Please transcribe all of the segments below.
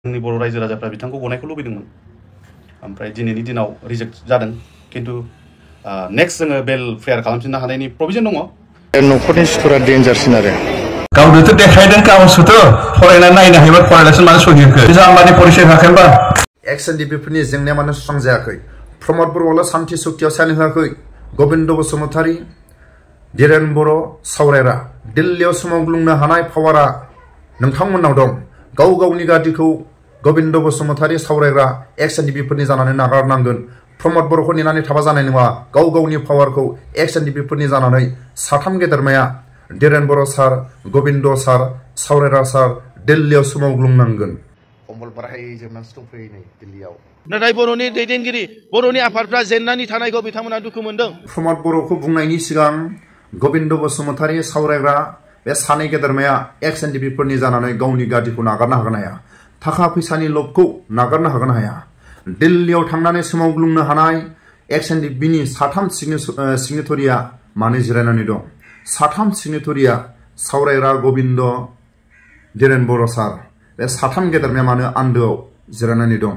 जोंनि बर' रायजो राजाफ्रा बिथांखौ गनायखौ लुबैदोंमोन ओमफ्राय दिनैनि दिनाव रिजेक्ट जादों किन्तु नेक्स्ट जोङो बेल फेयार खालामफिननो हानायनि प्रभिजन दङ न'खरनि सुथुरा डेन्जारसिन आरो गावनोथ' देखायदों गावसोथ' फरायनानै नायनो हायोबा फरायनासो मानो सहिखो जाम्बानि परिचय होआखैबा एक्स-एन-डि-पि फोरनि जेंनाया मानो सुस्रांजायाखै प्रमद बर'आल' सान्थि सुक्तियाव साइन होआखै गबिन्द बसुमतारी धीरेन बर' सावरायग्रा दिल्लीयाव सोमावग्लुंनो हानाय पावारा नोंथांमोननाव दं गाव गावनि गादिखौ गबिन्द बसुमतारी सावरायग्रा एक्स-एन-डि-पि फोरनि जानानै नागारनांगोन प्रमद बर'खौ नेनानै थाबा जानाय नङा गाव गावनि पावारखौ एक्स-एन-डि-पि फोरनि जानानै साथाम गेदेरमाया धीरेन बर' सार गबिन्द सार सावरायग्रा सार दिल्लीयाव सोमावग्लुंनांगोन नाथाय बर'नि दैदेनगिरि बर'नि आफादफ्रा जेंनानि थानायखौ बिथांमोना दुखु मोनदों प्रमद बर'खौ बुंनायनि सिगां गबिन्द बसुमतारी सावरायग्रा बे सानै गेदेरमाया एक्स-एन-डि-पि फोरनि जानानै गावनि गादिखौ नागारनो हागोन हाया थाखा फैसानि लबखौ नागारनो हागोन हाया दिल्लीयाव थांनानै सोमावग्लुंनो हानाय एक्स-एन-डि-पि-नि साथाम सिगनेटरिया मानो जिरायनानै दं साथाम सिगनेटरिया सावरायग्रा गबिन्द धीरेन बर' सार बे साथाम गेदेरमाया मानो आन्दोआव जिरायनानै दं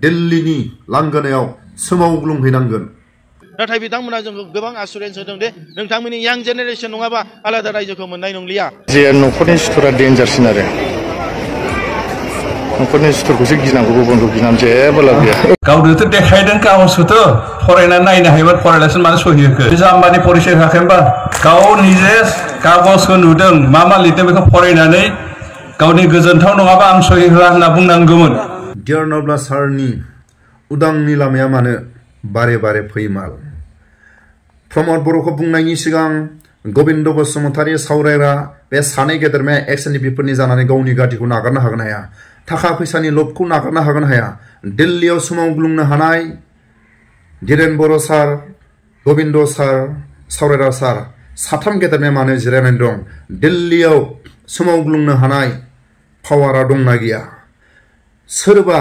दिल्लीनि लांगोनायाव सोमावग्लुंहैनांगोन नाथाय बिथांमोना जोंखौ गोबां एसुरेन्स होदों दे नोंथांमोननि यां जेनेरेसन नङाबा आलादा रायजोखौ मोननाय नंलिया जे न'खरनि सुथुरा डेन्जारसिन आरो न'खरनि सुथुरखौसो गिनांगौ गुबुनखौ गिनानै जेबो लाब गैया गावनोथ' देखायदों गावसोथ' फरायनानै नायनो हायोबा फरायनासो मानो सहिखो जाम्बानि परिचय होआखै होनबा गाव निजे कागजखौ नुदों मा लिरदों बेखौ फरायनानै गावनि गोजोनथाव नङाबा आं सहि होआ होनना बुंनांगौमोन डियारनब्ला सारनि उदांनि लामाया मानो बारे बारे फैमाल प्रमद बर'खौ बुंनायनि सिगां गबिन्द बसुमतारी सावरायग्रा बे सानै गेदेरमाया एक्स-एन-डि-पि-फोरनि जानानै गावनि गादिखौ नागारनो हागोन हाया थाखा फैसानि लबखौ नागारनो हागोन हाया दिल्लीयाव सोमावग्लुंनो हानाय धीरेन बर' सार गबिन्द सार सावरायग्रा सार साथाम गेदेरमाया मानो जिरायनानै दं दिल्लीयाव सोमावग्लुंनो हानाय पावारा दंना गैया सोरबा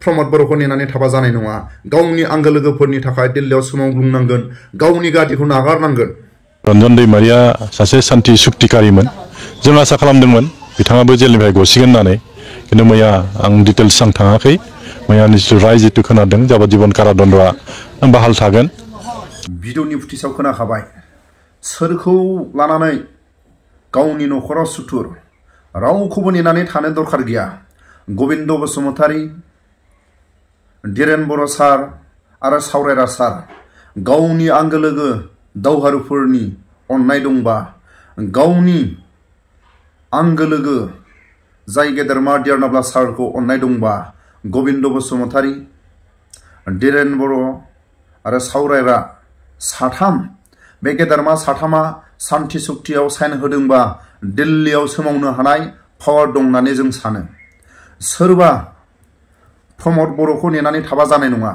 प्रमद बर'खौ नेनानै थाबा जानाय नङा गावनि आंगो लोगोफोरनि थाखाय दिल्लीयाव सोमावग्लुंनांगोन गावनि गादिखौ नागारनांगोन रन्जन दैमारिया सासे सान्थि सुक्तिकारिमोन जों आसा खालामदोंमोन बिथाङाबो जेलनिफ्राय गसिगोन होननानै किन्तु मैया आं डिटेल्स आं थाङाखै मैया निश्चय राय जितु खोनादों जाबजीबन कारादन्दआ बाहाल थागोन भिडिअनि फुटेजाव खोनाखाबाय सोरखौ लानानै गावनि न'खराव सुथुर रावखौबो नेनानै थानो दरखार गैया गबिन्द बसुमतारी धीरेन बर' सार आरो सावरायग्रा सार गावनि आंगो लोगो दावहारुफोरनि अननाय दंबा गावनि आंगो लोगो जाय गेदेरमा डियारनब्ला सारखौ अननाय दंबा गबिन्द बसुमतारी धीरेन बर' आरो सावरायग्रा साथाम बे गेदेरमा साथामा सान्थि सुक्तियाव साइन होदोंबा दिल्लीयाव सोमावनो हानाय पावार दं होननानै जों सानो सोरबा प्रमद बर'खौ नेनानै थाबा जानाय नङा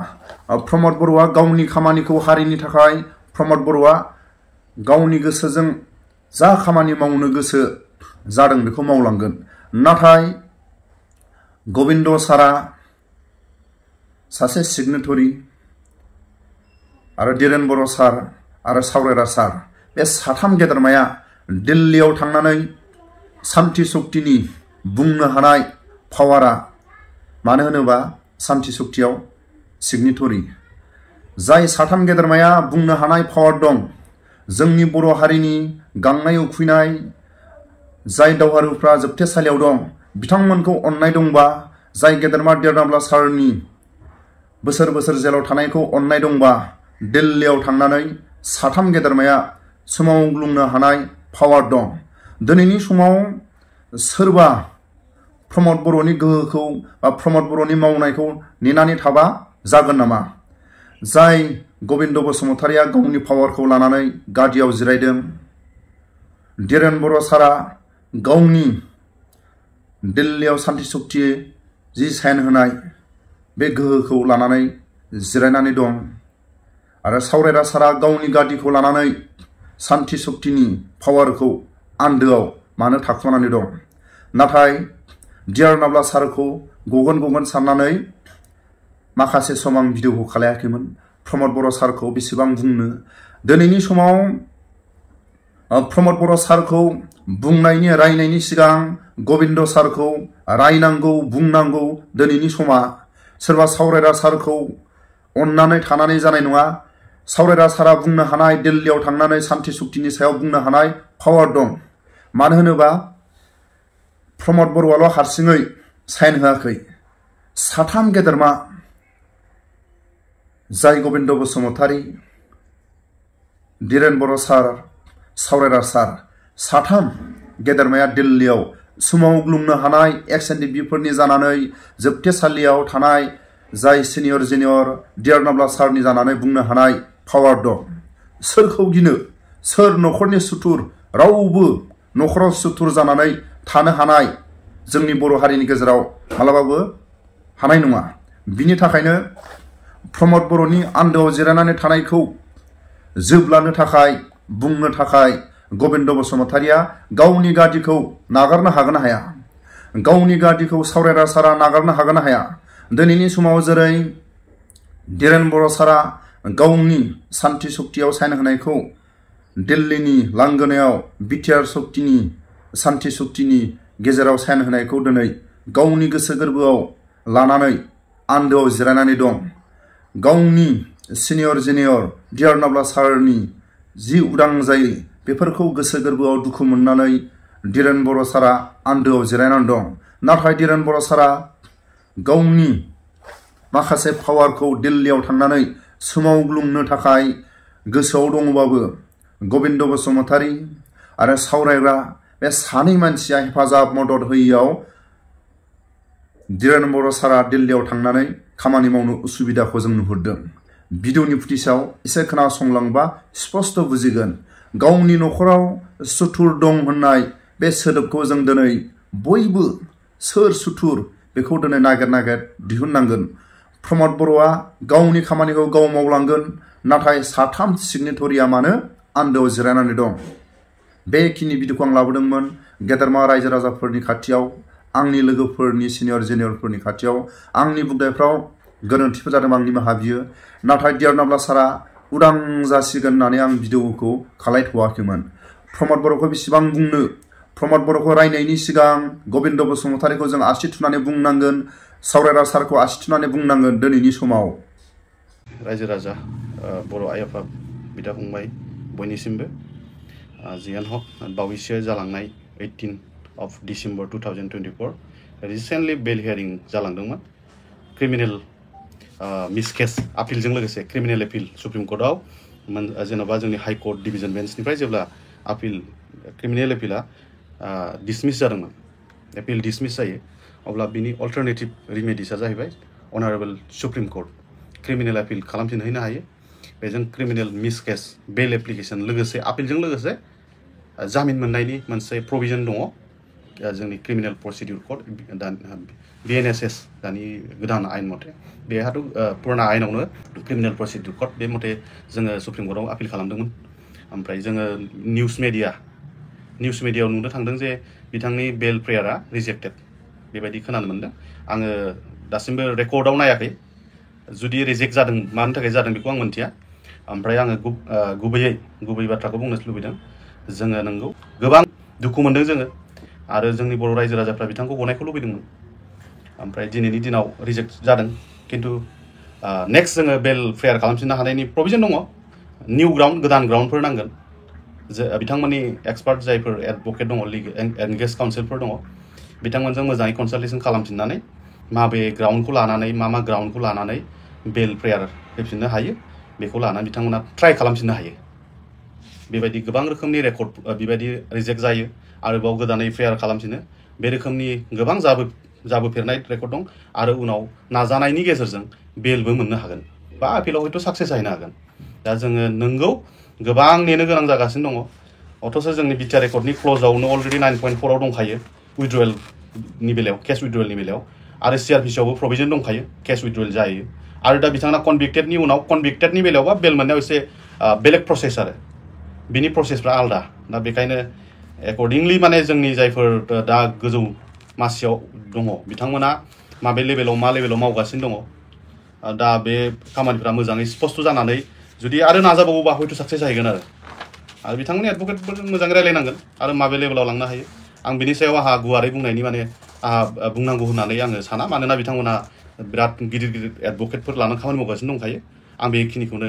प्रमद बर'आ गावनि खामानिखौ हारिनि थाखाय प्रमद बर'आ गावनि गोसोजों जा खामानि मावनो गोसो जादों बेखौ मावलांगोन नाथाय गबिन्द सारा सासे सिगनेटरि आरो धीरेन बर' सार आरो सावरायग्रा सार बे साथाम गेदेरमाया दिल्लीयाव थांनानै सान्थि सुक्तिनि बुंनो हानाय पावारा मानो होनोबा सान्थि सुक्तियाव सिगनेटरि जाय साथाम गेदेरमाया बुंनो हानाय पावार दं जोंनि बर' हारिनि गांनाय उखैनाय जाय दावहारुफ्रा जोबथेसालियाव दं बिथांमोनखौ अननाय दंबा जाय गेदेरमा डियारनब्ला सारनि बोसोर बोसोर जेलाव थानायखौ अननाय दंबा दिल्लीयाव थांनानै साथाम गेदेरमाया सोमावग्लुंनो हानाय पावार दं दिनैनि समाव सोरबा प्रमद बर'नि गोहोखौ बा प्रमद बर'नि मावनायखौ नेनानै थाबा जागोन नामा जाय गबिन्द बसुमतारीया गावनि पावारखौ लानानै गादियाव जिरायदों धीरेन बर' सारा गावनि दिल्लीयाव सान्थि सुक्ति जि साइन होनाय बे गोहोखौ लानानै जिरायनानै दं आरो सावरायग्रा सारा गावनि गादिखौ लानानै सान्थि सुक्तिनि पावारखौ आन्दोआव मानो थाखुमानानै दं नाथाय डियारनब्ला सारखौ गगन साननानै माखासे सम आं भिडिअखौ खालायाखैमोन प्रमद बर' सारखौ बेसेबां बुंनो दिनैनि समाव प्रमद बर' सारखौ बुंनायनि रायनायनि सिगां गबिन्द सारखौ रायनांगौ बुंनांगौ दिनैनि समा सोरबा सावरायग्रा सारखौ अननानै थानानै जानाय नङा सावरायग्रा सारा बुंनो हानाय दिल्लीयाव थांनानै सान्थि सुक्तिनि सायाव बुंनो हानाय पावार दं मानो होनोबा प्रमद बर'आल' हारसिङै साइन होआखै साथाम गेदेरमा जाय गबिन्द बसुमतारी धीरेन बर' सार सावरायग्रा सार साथाम गेदेरमाया दिल्लीयाव सोमावग्लुंनो हानाय एक्स एनडिपिफोरनि जानानै जोबथेसालियाव थानाय जाय सिनियर जुनियर डियारनाब्ला सारनि जानानै बुंनो हानाय पावार दं सोरखौ गिनो सोर न'खरनि सुथुर रावबो न'खराव सुथुर जानानै थानो हानाय जोंनि बर' हारिनि गेजेराव मालाबाबो हानाय नङा बिनि थाखायनो प्रमद बर'नि आन्दोआव जिरायनानै थानायखौ जोबलानो थाखाय बुंनो थाखाय गबिन्द बसुमतारीया गावनि गादिखौ नागारनो हागोन ना हाया गावनि गादिखौ सावरायग्रा सारा नागारनो हागोन ना हाया दिनैनि समाव जेरै धीरेन बर' सारा गावनि सान्थि सुक्तियाव साइन होनायखौ दिल्लीनि लांगोनायाव बिटिआर सुक्तिनि सान्थि सुक्तिनि गेजेराव साइन होनायखौ दिनै गावनि गोसो गोरबोआव लानानै आन्दोआव जिरायनानै दं गावनि सिनियर जुनियर डियारनाब्ला सारनि जि उदां जायो बेफोरखौ गोसो गोरबोआव दुखु मोननानै धीरेन बर' सारा आन्दोआव जिरायनानै दं नाथाय धीरेन बर' सारा गावनि माखासे पावारखौ दिल्लीयाव थांनानै सोमावग्लुंनो थाखाय गोसोआव दङबाबो गबिन्द बसुमतारी आरो सावरायग्रा बे सानै मानसिया हेफाजाब मदद होयैयाव धीरेन बर' सारा दिल्लीयाव थांनानै खामानि मावनो उसुबिदाखौ जों नुहुरदों भिडिअनि फुटेजाव एसे खोनासंलांबा स्पष्ट बुजिगोन गावनि न'खराव सुथुर दं होननाय बे सोदोबखौ जों दिनै बयबो सोर सुथुर बेखौ दिनै नागिर दिहुननांगोन प्रमद बर'आ गावनि खामानिखौ गाव मावलांगोन नाथाय साथाम सिगनेटरिया मानो आन्दोआव जिरायनानै दं बेखिनि भिडिअखौ आं लाबोदोंमोन गेदेरमा रायजो राजाफोरनि खाथियाव आंनि लोगोफोरनि सिनियर जुनियरफोरनि खाथियाव आंनि बुंनायफ्राव गोरोन्थिफोर जादों आं निमाहा बियो नाथाय डियारनाब्ला सारा उदां जासिगोन होननानै आं भिडिअखौ खालायथ'वाखैमोन प्रमद बर'खौ बेसेबां बुंनो प्रमद बर'खौ रायनायनि सिगां गबिन्द बसुमतारीखौ जों आसि थुनानै बुंनांगोन सावरायग्रा सारखौ आसि थुनानै बुंनांगोन दिनैनि समाव रायजो राजा बर' आइ आफा बिदा फंबाय बयनिसिमबो जियानो हक बावैसो जालांनाय 18 of December 2024 रिसेन्टलि बेल हियारिं जालांदोंमोन क्रिमिनेल मिस केस आपिलजों लोगोसे क्रिमिनेल एपिल सुप्रिम कर्टआव जेन'बा जोंनि हाइ कर्ट डिभिजन बेन्चनिफ्राय जेब्ला आपिल क्रिमिनेल एपिला डिसमिस जादोंमोन एपिल डिसमिस जायो अब्ला बिनि अल्टारनेटिभ रिमेडिसआ जाहैबाय अनारेबल सुप्रिम कर्ट क्रिमिनेल एपिल खालामफिनहैनो हायो बेजों क्रिमिनेल मिस केस बेल एप्लिकेसन लोगोसे आपिलजों लोगोसे जामिन मोननायनि मोनसे प्रभिजन दङ जोंनि क्रिमिनेल प्रसिडिउर कोड BNSS दानि गोदान आयेन मथे बेहाथ' पुराना आयेनावनो क्रिमिनेल प्रसिडिउर कोड बे मथे जोङो सुप्रिम कर्टआव आपिल खालामदोंमोन ओमफ्राय जोङो निउस मिडियायाव नुनो थांदों जे बिथांनि बेल प्रेयारा रिजेक्टेड बेबायदि खोनानो मोनदों आङो दासिमबो रेकर्डआव नायाखै जुदि रिजेक्ट जादों मानि थाखाय जादों बेखौ आं मिन्थिया ओमफ्राय आङो गुबै बाथ्राखौ बुंनो लुबैदों जोङो नंगौ गोबां दुखु मोनदों जोङो आरो जोंनि बर' रायजो राजाफ्रा बिथांखौ गनायखौ लुबैदोंमोन ओमफ्राय दिनैनि दिनाव रिजेक्ट जादों खिन्थु नेक्स्ट जोङो बेल फेयार खालामफिननो हानायनि प्रभिजन दङ निउ ग्राउन्ड गोदान ग्राउन्डफोर नांगोन बिथांमोननि एक्सपार्ट जायफोर एडभकेट दङ एनगेज काउन्सिलफोर दङ बिथांमोनजों मोजाङै कनसाल्टेसन खालामफिननानै माबे ग्राउन्डखौ लानानै मा ग्राउन्डखौ लानानै बेल प्रेयार होफिननो हायो बेखौ लानानै बिथांमोना ट्राइ खालामफिननो हायो बेबायदि गोबां रोखोमनि रेकर्ड बेबायदि रिजेक्ट जायो आरोबाव गोदानै फेयार खालामफिनो बे रोखोमनि गोबां जाबोफेरनाय रेकर्ड दं आरो उनाव नाजानायनि गेजेरजों बेलबो मोननो हागोन बा आपिलाव हयथ' साक्सेस जाहैनो हागोन दा जोङो नंगौ गोबां नेनो गोनां जागासिनो दङ अथ'स जोंनि बिटिआर रेकर्डनि क्ल'जआवनो अलरेडि 9.4 आव दंखायो उइड्रयेलनि बेलायाव केस उइड्रयेलनि बेलायाव आरो CRPCआवबो प्रभिजन दंखायो केस उइड्रयेल जायो आरो दा बिथांना कनभिक्टेडनि उनाव कनभिक्टेडनि बेलायावबा बेल मोननायाव एसे बेलेग प्रसेस आरो बिनि प्रसेसफ्रा आलदा दा बेखायनो एकर्डिंलि माने जोंनि जायफोर दा गोजौ मासियाव दङ बिथांमोना माबे लेभेलाव मा लेभेलाव मावगासिनो दङ दा बे खामानिफ्रा मोजाङै स्पष्ट जानानै जुदि आरो नाजाबावोबा हयथ' साक्सेस जाहैगोन आरो बिथांमोननि एडभकेटफोर मोजाङै रायलायनांगोन आरो माबे लेभेलाव लांनो हायो आं बिनि सायाव आंहा गुवारै बुंनायनि माने बुंनांगौ होननानै आङो साना मानोना बिथांमोना बिराद गिदिर गिदिर एडभकेटफोर लानानै खामानि मावगासिनो दंखायो आं बेखिनिखौनो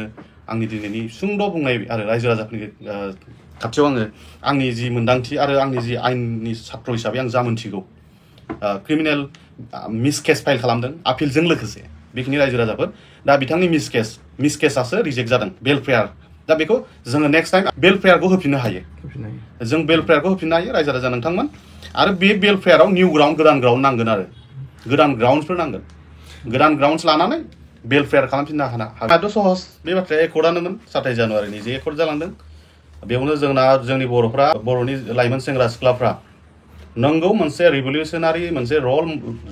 आंनि दिनैनि सुंद' बुंनाय आरो रायजो राजाफोरनि खाथियाव आङो आंनि जि मोन्दांथि आरो आंनि जि आयेननि छात्र हिसाबै आं जा मोनथिगौ क्रिमिनेल मिस केस फाइल खालामदों आपिलजों लोगोसे बेखिनि रायजो राजाफोर दा बिथांनि मिस केसासो रिजेक्ट जादों बेलफेयार दा बेखौ जोङो नेक्स्ट टाइम बेलफेयारखौ होफिननो हायो जों बेलफेयारखौ होफिननो हायो रायजो राजा नोंथांमोन आरो बे बेलफेयाराव निउ ग्राउन्ड गोदान ग्राउन्ड नांगोन आरो गोदान ग्राउन्डफोर नांगोन गोदान ग्राउन्डस लानानै बेलफेयार खालामफिननो हानाय सहज बे बाथ्राया एकर्डआनोमोन 27 जानुवारिनि जे एकर्ड जालांदों बेयावनो जोंनि बर'फ्रा बर'नि लाइमोन सेंग्रा सिख्लाफ्रा नंगौ मोनसे रिभलिउसनारि मोनसे रल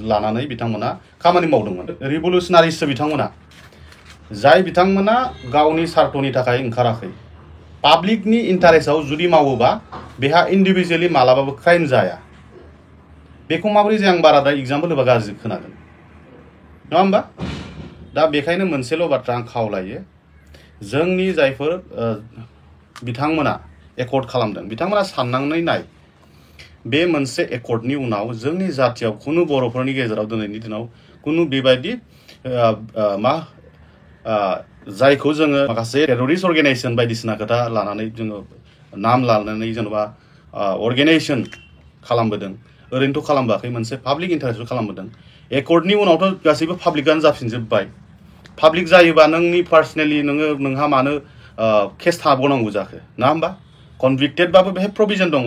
लानानै बिथांमोना खामानि मावदोंमोन रिभलिउसनारिसो बिथांमोना जाय बिथांमोना गावनि सार्थनि थाखाय ओंखाराखै पाब्लिकनि इन्टारेस्टआव जुदि मावोबा बेहा इन्डिभिजुवेलि मालाबाबो क्राइम जाया बेखौ माबोरै जे आं बाराद्राय एग्जाम्पल होबा गाज्रि खोनागोन नङा होमबा दा बेखायनो मोनसेल' बाथ्रा आं खावलायो जोंनि जायफोर बिथांमोना एकर्ड खालामदों बिथांमोना साननानै नाय बे मोनसे एकर्डनि उनाव जोंनि जातियाव खुनु बर'फोरनि गेजेराव दिनैनि दिनाव खुनु बेबायदि जायखौ जोङो माखासे टेररिस्ट अर्गेनाइजेसन बायदिसिना खोथा लानानै जोङो नाम लानानै जेनेबा अर्गेनाइजेसन खालामबोदों ओरैनोथ' खालामबाखै मोनसे पाब्लिक इन्टारेस्टबो खालामबोदों एकर्डनि उनावथ' गासैबो पाब्लिकआनो जाफिनजोब्बाय पाब्लिक जायोबा नोंनि पार्सनेलि नोंहा मानो केस थाबावनांगौ जाखो ना होमबा कनभिक्टेडबाबो बेहाय प्रभिजन दङ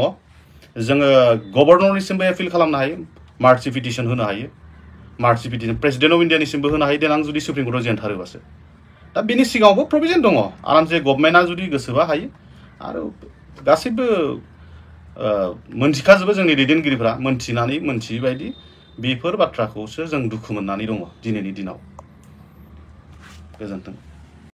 जोङो गभर्नरनिसिमबो एपिल खालामनो हायो मार्सि पिटिसन होनो हायो मार्सि पिटिसन प्रेसिडेन्ट अफ इन्डियानिसिमबो होनो हायो देनां जुदि सुप्रिम कर्टआव जेनथारोबासो दा बेनि सिगाङावबो प्रभिजन दङ आरामसे गभर्नमेन्टआ जुदि गोसोबा हायो आरो गासैबो मोनथिखाजोबो जोंनि दैदेनगिरिफ्रा मोनथिनानै मोनथियै बायदि बेफोर बाथ्राखौसो जों दुखु मोननानै दङ दिनैनि दिनाव गोजोन्थों